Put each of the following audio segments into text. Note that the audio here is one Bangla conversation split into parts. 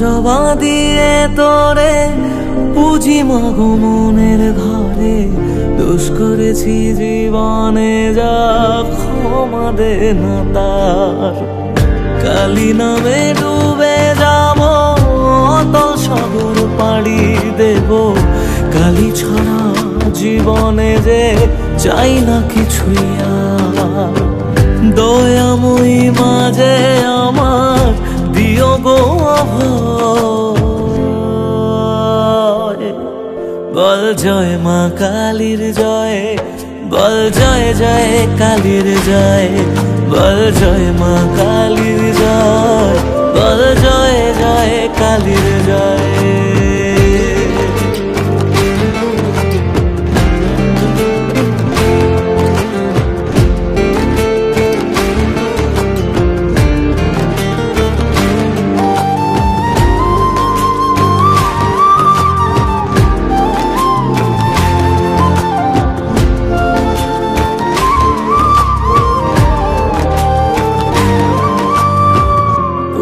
জবা দিয়ে তোরে পুজি মাগো মনের ঘরে, দোষ করেছি জীবনে যা ক্ষমা দে না তার। কালী নামে ডুবে যাব অতল সাগর পাড়ি দেব, কালী ছাড়া জীবনে যে চাই না কিছুই আর। দয়াময়ী মাঝে আমার দিও গো অভয়, বল জয় মা কালীর জয়, বল জয় জয় কালীর জয়, বল জয় মা কালীর জয়, বল জয় জয় কালীর জয়।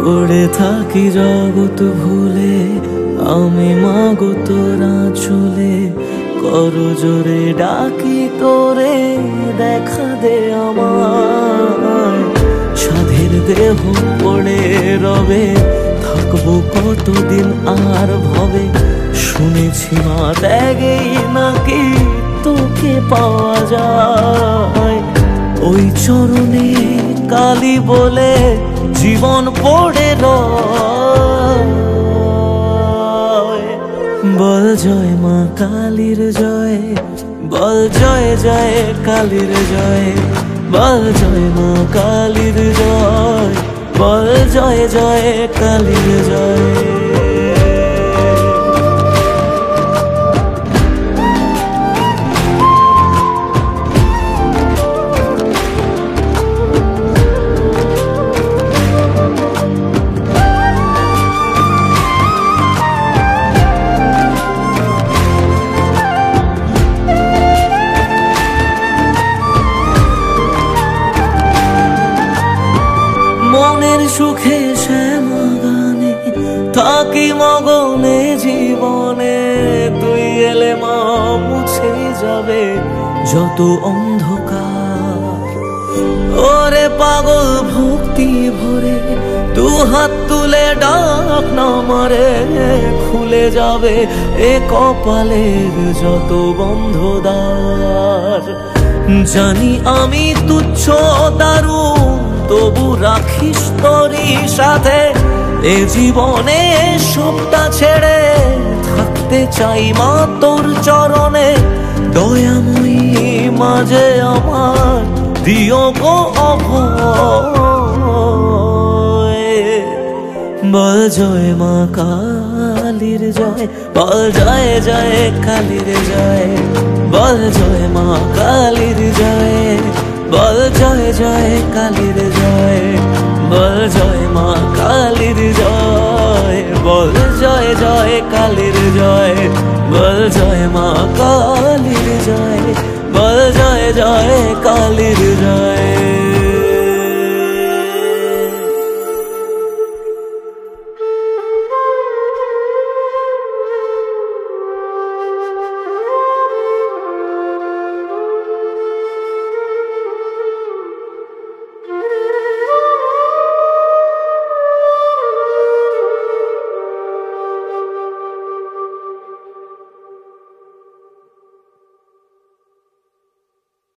পড়ে থাকি জগৎ ভুলে আমি মাগো তোরা চলে, কর জোরে ডাকি তোরে দেখা দে আমার। সাধের দেহ পড়ে রবে থাকবো কতদিন আর ভবে, শুনেছি মা ত্যাগেই নাকি তোকে পাওয়া যায়। ওই চরণে কালী বলে জীবন পড়ে রয়, বল জয় মা কালীর জয়, বল জয় জয় কালীর জয়, বল জয় মা কালীর জয়, বল জয় জয় কালীর জয়। মনের সুখে শ্যামা গানে থাকি মগনে জীবনে, তুই এলে মা মুছে যাবে যত অন্ধকার। ওরে পাগল ভক্তি ভরে দু হাত তুলে ডাক না মারে, খুলে যাবে এ কপালের যত বন্ধ দ্বার। জানি আমি তুচ্ছ দারুণ তবু রাখিস তোরই সাথে, এ জীবনে সবটা ছেড়ে থাকতে চাই মা তোর চরণে। দয়াময়ী মাঝে আমার দিও গো অভয়, বল জয় মা কালীর জয়, বল জয় জয় কালীর জয়, বল জয় মা কালীর জয়, বল জয় জয় কালীর জয়, বল জয় মা কালীর জয়, বল জয় জয় কালীর জয়, বল জয় মা কালীর জয়, বল জয় জয় কালীর জয়।